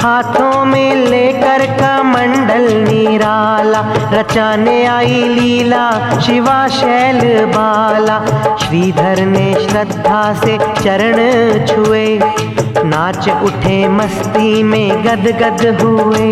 हाथों में लेकर कमंडल निराला, रचाने आई लीला शिवा शैल बाला। श्रीधर ने श्रद्धा से चरण छुए, नाच उठे मस्ती में गदगद हुए।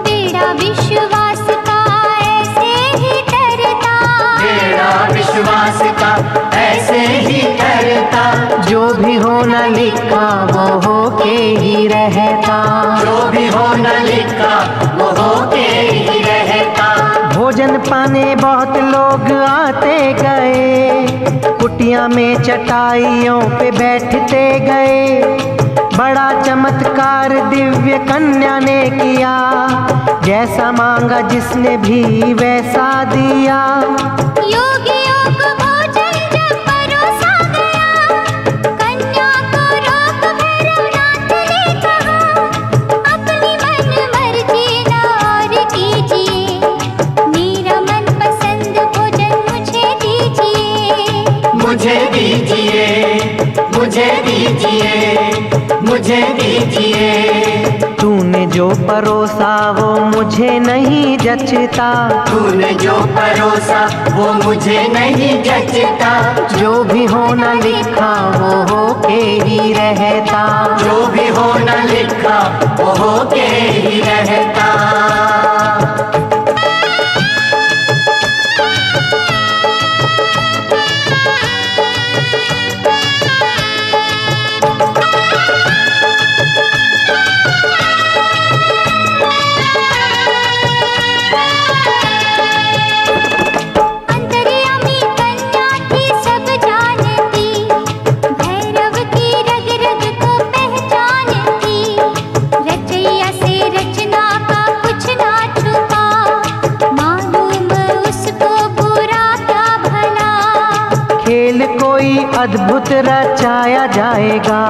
तेरा विश्वास का ऐसे ही डरता, तेरा विश्वास का ऐसे ही डरता। जो भी हो न लिखा वो हो के ही रहता, जो भी हो न लिखा वो हो के ही रहता। भोजन पाने बहुत लोग आते गए, कुटिया में चटाइयों पे बैठते गए। बड़ा चमत्कार दिव्य कन्या ने किया, जैसा मांगा जिसने भी वैसा दिया। योगियों को भोजन जब परोसा गया, कन्या को रोक भैरवनाथ ने कहा, अपनी मन मर्जी और कीजिए, मेरा मन पसंद भोजन मुझे दीजिए। मुझे दीजिए, मुझे दीजिए, मुझे दीजिए। तूने जो परोसा वो मुझे नहीं जचता, तूने जो परोसा वो मुझे नहीं जचता। जो भी हो न लिखा वो हो के ही रहता, जो भी हो न लिखा वो हो के ही रहता। अंतर्यामी कन्या थी सब जानती, भैरव की रग रग को पहचानती। रचैया से रचना का कुछ ना छुपा, मालूम उसको बुरा क्या भला। खेल कोई अद्भुत रचाया जाएगा,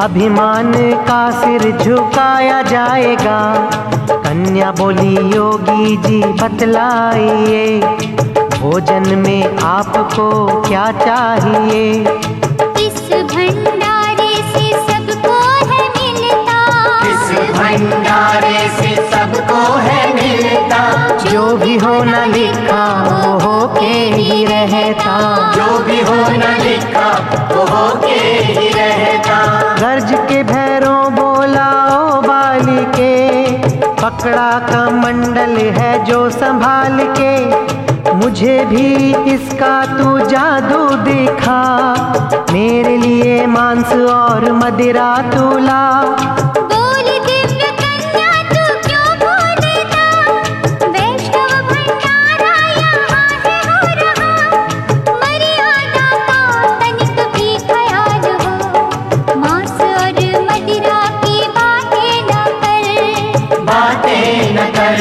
अभिमान का सिर झुकाया जाएगा। कन्या बोली योगी जी बतलाइए, भोजन में आपको क्या चाहिए। इस भंडारे से सबको है मिलता, इस भंडारे से सबको है मिलता। जो भी हो न लिखा वो हो के ही रहता, जो भी हो न लिखा वो हो के ही रहता। गर्ज के भैरों बोला ओ बालिके, पकड़ा कमंडल है जो संभाल के। मुझे भी इसका तू जादू दिखा, मेरे लिए मांस और मदिरा तू ला। बोल दिव्य कन्या तू क्यों भूलता, वैष्णव भंडारा यहाँ है हो रहा। मर्यादा का तनिक भी ख्याल हो, मांस और मदिरा की बातें न कर। बातें न कर,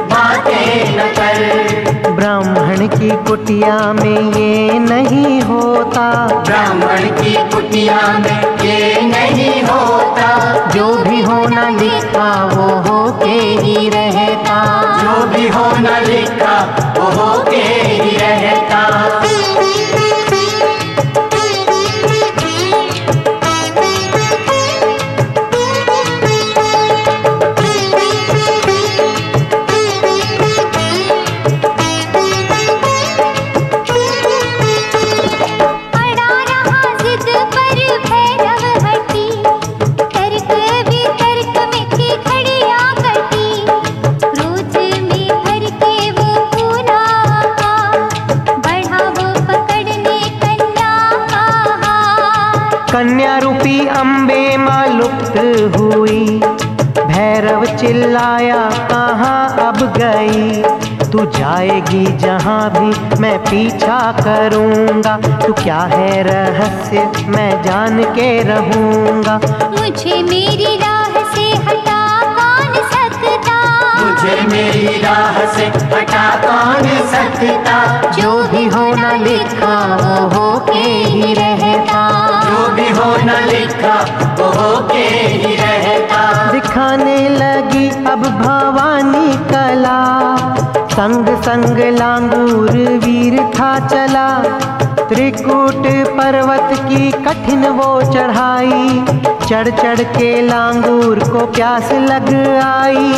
बातें न कर। ब्राह्मण की कुटिया में ये नहीं होता, ब्राह्मण की कुटिया में ये नहीं होता। जो भी हो न लिखा वो हो के ही रहता, जो भी हो न लिखा वो हो के ही रहता। पड़ा रहा कन्या रूपी अम्बे माँ लुप्त हुई। भैरव चिल्लाया कहाँ अब गई, तू जाएगी जहाँ भी मैं पीछा करूँगा। तू क्या है रहस्य मैं जान के रहूँगा। मुझे मेरी राह से हटा कौन सकता, मुझे मेरी राह से हटा कौन सकता। जो भी होना लिखा वो होके ही रहता, जो भी होना लिखा वो होके ही रहता। दिखाने लगी अब भवानी कला, संग संग लांगूर वीर था चला। त्रिकूट पर्वत की कठिन वो चढ़ाई, चढ़ चढ़ के लांगूर को प्यास लग आई।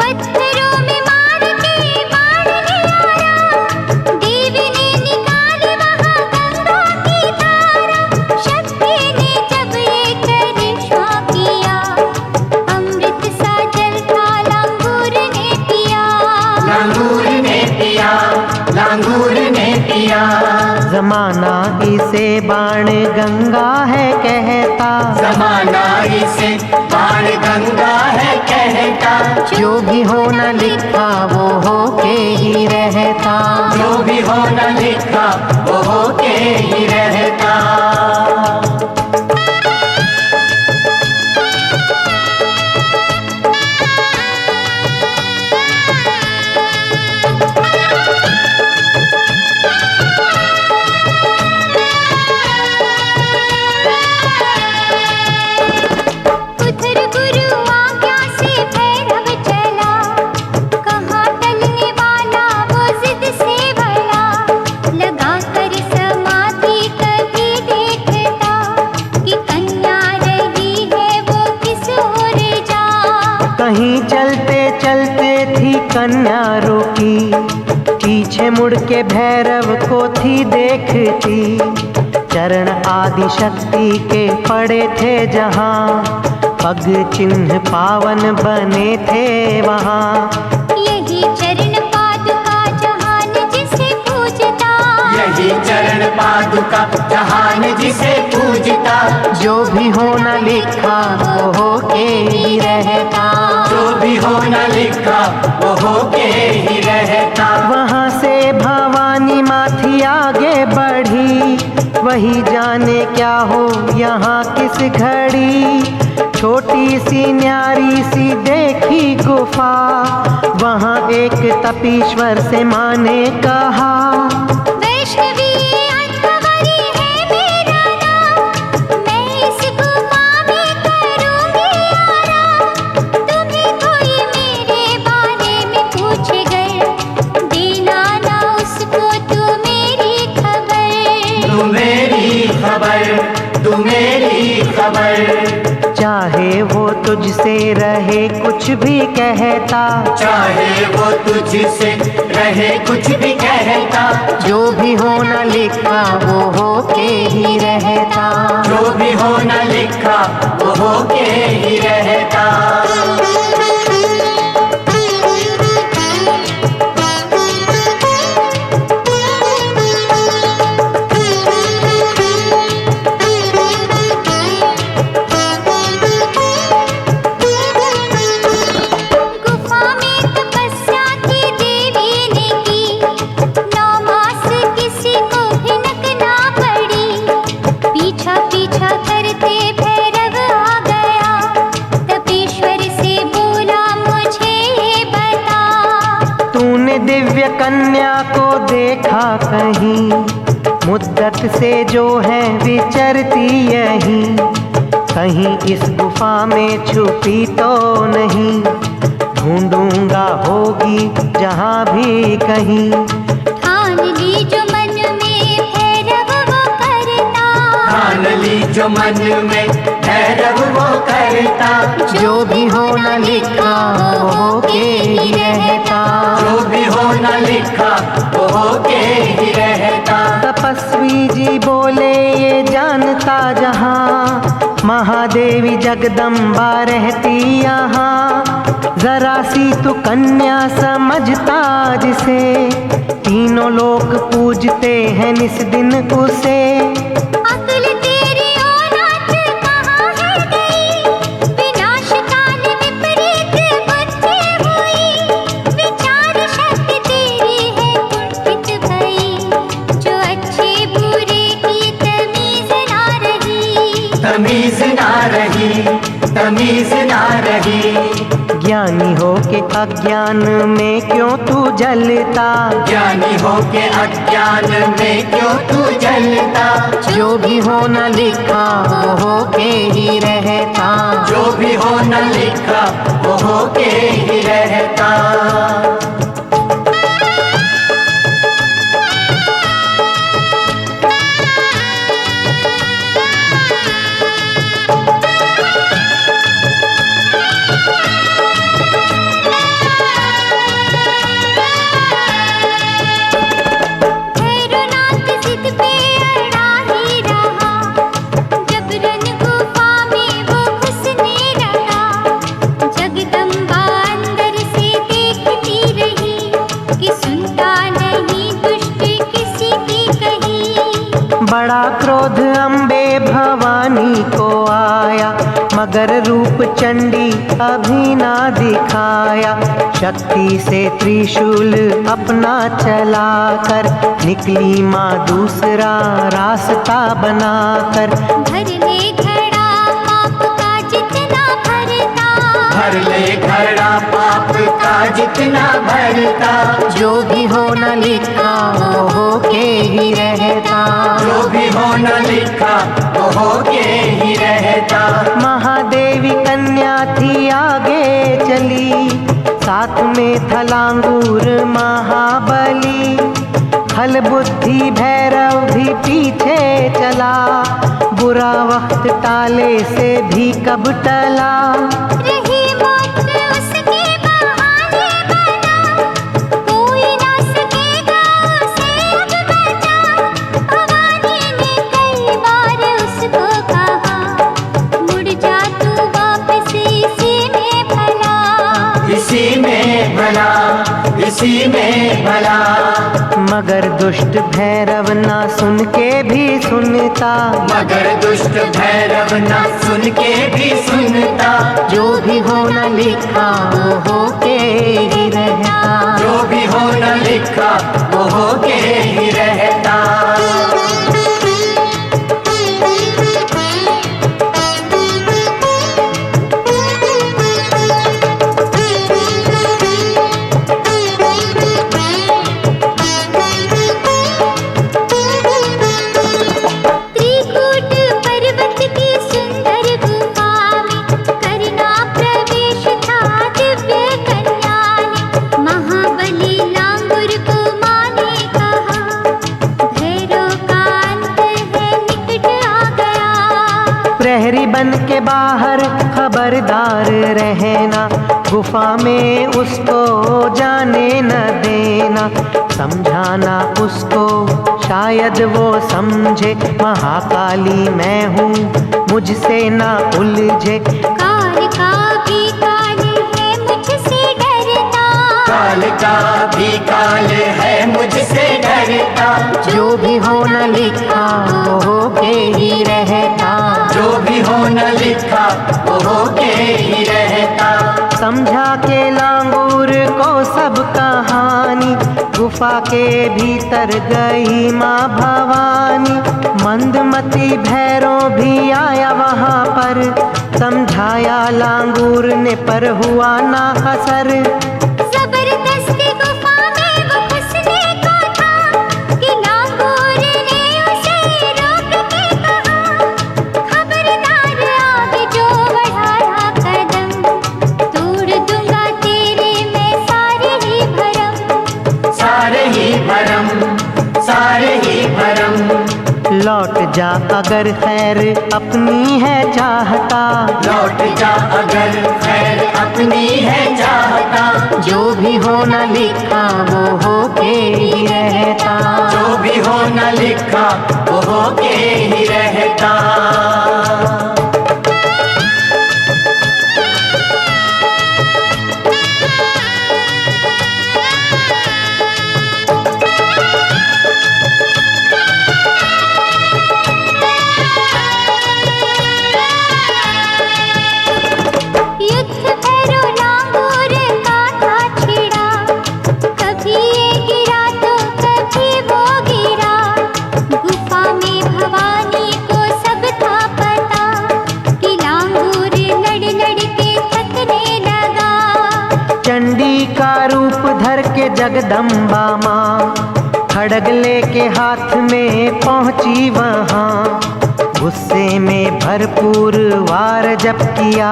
पत्थरों में मार के मारने आया, देवी ने निकाली वहाँ गंगा की धारा। शक्ति ने जब ये करिश्मा किया, अमृत सा जल था लांगूर ने पिया। लांगूर ने पिया, लांगूर ने पिया। जमाना इसे बाण गंगा है कहता, जमाना इसे बाण गंगा है कहता। जो भी होना लिखा वो होके ही रहता। जो भी होना लिखा वो होके ही रहता। उधर गुरु आज्ञा से भैरव चला, कहाँ टलने वाला वो जिद से भला। लगा कर समाधि कभी देखता, कि कन्या रही है वो किस ओर जा। कहीं चलते चलते थी कन्या रुकी, पीछे मुड़ के भैरव को थी देखती। चरण आदि शक्ति के पड़े थे जहाँ, पग चिन्ह पावन बने थे वहाँ। यही चरण पादुका जहान जिसे पूजता, यही चरण पादुका जहान जिसे पूजता। जो भी होना लिखा वो होके ही रहता, जो भी होना लिखा वो होके ही रहता। वहाँ से भवानी माँ थी आगे बढ़ी, वही जाने क्या हो यहाँ किस घड़ी। छोटी सी न्यारी सी देखी गुफा, वहाँ एक तपीश्वर से माँ ने कहा। वैष्णवी अध्वरी है मेरा नाम, मैं इस गुफा में करूँगी आराम। तुम्हें कोई मेरे बारे में पूछे गर, देना ना उसको तू मेरी खबर। तू मेरी खबर, तू मेरी खबर। चाहे वो तुझसे रहे कुछ भी कहता, चाहे वो तुझसे रहे कुछ भी कहता। जो भी होना लिखा वो होके ही रहता। जो भी होना लिखा वो होके ही रहता। गुफा में तपस्या की देवी ने की, 9 मास किसी को भिनक ना पड़ी। पीछा पीछा करते भैरव आ गया, तपेश्वर से बोला मुझे ये बता। तूने दिव्य कन्या को देखा कहीं, मुद्दत से जो है विचरती यहीं। कहीं इस गुफा में छुपी तो नहीं, ढूंढूंगा होगी जहाँ भी कहीं। ठान ली जो मन में भैरव वो करता, ठान ली जो मन में भैरव वो करता। जो भी होना लिखा वो होके ही रहता। जो भी होना लिखा वो होके ही रहता। तपस्वी जी बोले ये जानता जहाँ, महादेवी जगदम्बा रहती यहाँ। जरा सी तू कन्या समझता जिसे, तीनों लोग पूजते हैं निस दिन उसे। अक्ल तेरी औलाद तमीज ना रही, तमीज ना रही। ज्ञानी हो के अज्ञान में क्यों तू जलता, ज्ञानी हो के अज्ञान में क्यों तू जलता। जो भी हो न लिखा वो हो के ही रहता, जो भी हो न लिखा वो हो के ही रहता। बड़ा क्रोध अम्बे भवानी को आया, मगर रूप चंडी अभी ना दिखाया। शक्ति से त्रिशूल अपना चलाकर निकली माँ दूसरा रास्ता बनाकर। भर ले घड़ा पाप का जितना भरता, भर ले घड़ा पाप का जितना भरता। जो भी हो न लिखा वो हो के ही रहता, जो भी हो न लिखा वो हो के ही रहता। महादेवी कन्या थी आगे चली, साथ में था लांगूर महाबली। खल बुद्धि भैरव भी पीछे चला, बुरा वक्त टाले से भी कब टला। रही मौत उसके बहाने बना, कोई ना सकेगा उसे अब बचा। भवानी ने कई बार उसको कहा, मुड़ जा तू वापस इसी में भला। इसी में भला, इसी में भला। मगर दुष्ट भैरव ना सुन के भी सुनता, मगर दुष्ट भैरव ना सुन के भी सुनता। जो भी हो न लिखा वो हो के ही रहता, जो भी हो न लिखा वो हो के ही रहता। प्रहरी बन के बाहर खबरदार रहना, गुफा में उसको जाने न देना। समझाना उसको शायद वो समझे, महाकाली मैं हूँ मुझसे ना उलझे। काल का भी काल है मुझसे डरता, काल का भी काल है मुझसे डरता। जो भी हो न लिखा वो हो के ही रहता, जो भी हो न लिखा वो हो के ही रहता। समझा के लांगूर को सब कहानी, गुफा के भीतर गई माँ भवानी। मंदमती भैरव भी आया वहाँ पर, समझाया लांगूर ने पर हुआ ना असर। जबरदस्ती गुफा में वो घुसने को था, कि लांगूर ने उसे रोक के कहा, खबरदार आगे जो बढ़ाया कदम, तोड़ दूंगा तेरे मैं सारे ही भरम। सारे ही भरम, सारे ही भरम। लौट जा अगर खैर अपनी है चाहता, लौट जा अगर खैर अपनी है चाहता। जो भी हो न लिखा वो हो के ही रहता, जो भी हो न लिखा वो हो के ही रहता। युद्ध भैरव लांगूर का था छिड़ा, कभी ये गिरा तो कभी वो गिरा। गुफा में भवानी को जगदम्बा माँ। खड़ग लेके हाथ में पहुँची वहाँ, गुस्से में भरपूर वार जब किया,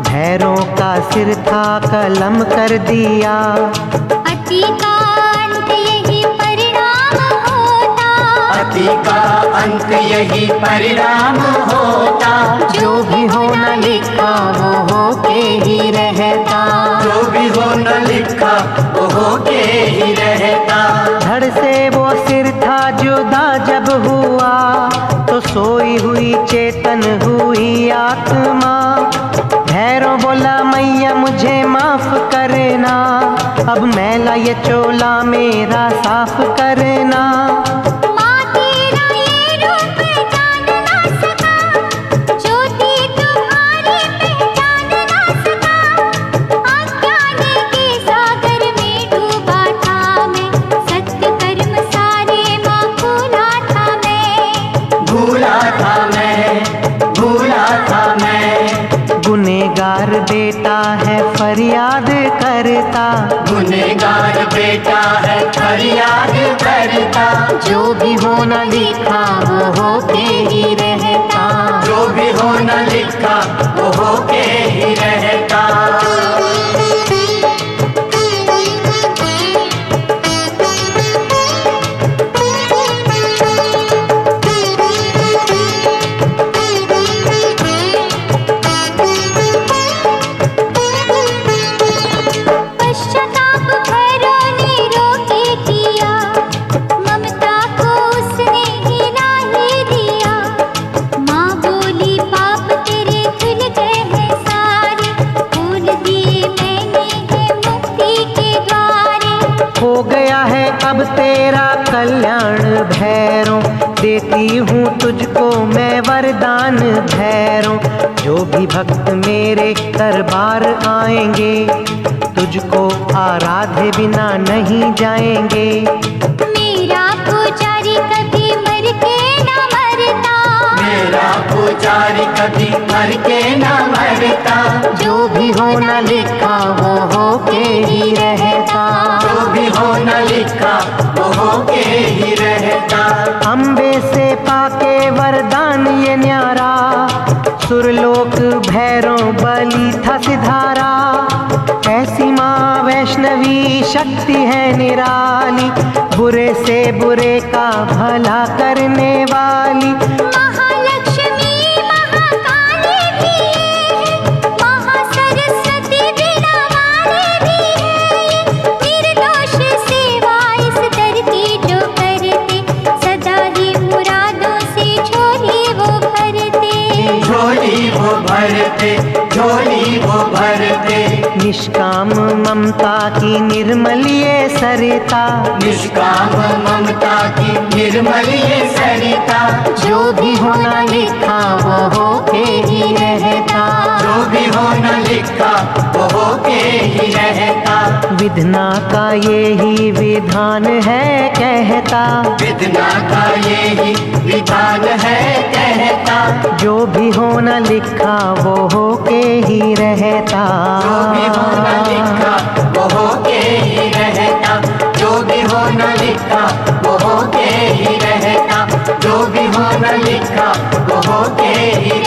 भैरों का सिर था कलम कर दिया। अति का अंत यही परिणाम होता, अति का अंत यही परिणाम होता। जो भी हो न लिखा वो हो के ही रहता, जो भी हो न लिखा वो हो के ही रहता। धड़ से वो सिर था जुदा जब हुआ, तो सोई हुई चेतन हुई आत्मा। भैरव बोला मैया मुझे माफ करना, अब मैला ये चोला मेरा साफ करना। माँ तेरा ये रूप जान ना सका, ज्योति तुम्हारी पहचान ना सका। अज्ञान के सागर में डूबा था मैं, सत्य कर्म सारे माँ भूला था मैं। भूला था मैं, भूला था मैं। गुनेगार बेटा है फरियाद करता, गुनेगार बेटा है फरियाद करता। जो भी हो न लिखा वो हो के ही रहता, जो भी हो न लिखा वो हो के ही रहता। पश्चाताप भैरव ने रोके किया, ममता को उसने हिला ही दिया। माँ बोली पाप तेरे धुल गए हैं सारे, खोल दिए मैंने है मुक्ति के द्वारे। हो गया है अब तेरा कल्याण भैरों, देती हूँ तुझको मैं वरदान भैरों। जो भी भक्त मेरे दरबार आएंगे, तुझको आराधे बिना नहीं जाएंगे। मेरा पुजारी कभी मर के न मरता, मेरा पुजारी कभी मर के न मरता। जो भी हो न लिखा वो हो के ही रहता, जो भी हो न लिखा वो हो के ही रहता। अम्बे से पाके वरदान ये न्यारा, सुरलोक भैरों बलि था सिधारा। ऐसी माँ वैष्णवी शक्ति है निराली, बुरे से बुरे का भला करने वाली। महालक्ष्मी महाकाली भी है, महासरस्वती वीणा वाली भी है। निर्दोष सेवा इस दर की जो करते, सदा ही मुरादों से झोली वो भरते। झोली वो भरते, झोली वो भरते। निष्काम ममता की निर्मल ये सरिता, निष्काम ममता की निर्मल ये सरिता। जो भी होना लिखा वो हो के ही रहता, जो भी हो न लिखा वो हो के ही रहता। विधना का यही विधान है कहता, विधना का यही विधान है कहता। जो भी होना लिखा वो हो के ही रहता, जो भी हो न लिखा वो हो के ही रहता। जो भी हो न लिखा वो हो के ही रहता। जो भी हो न लिखा वो हो के ही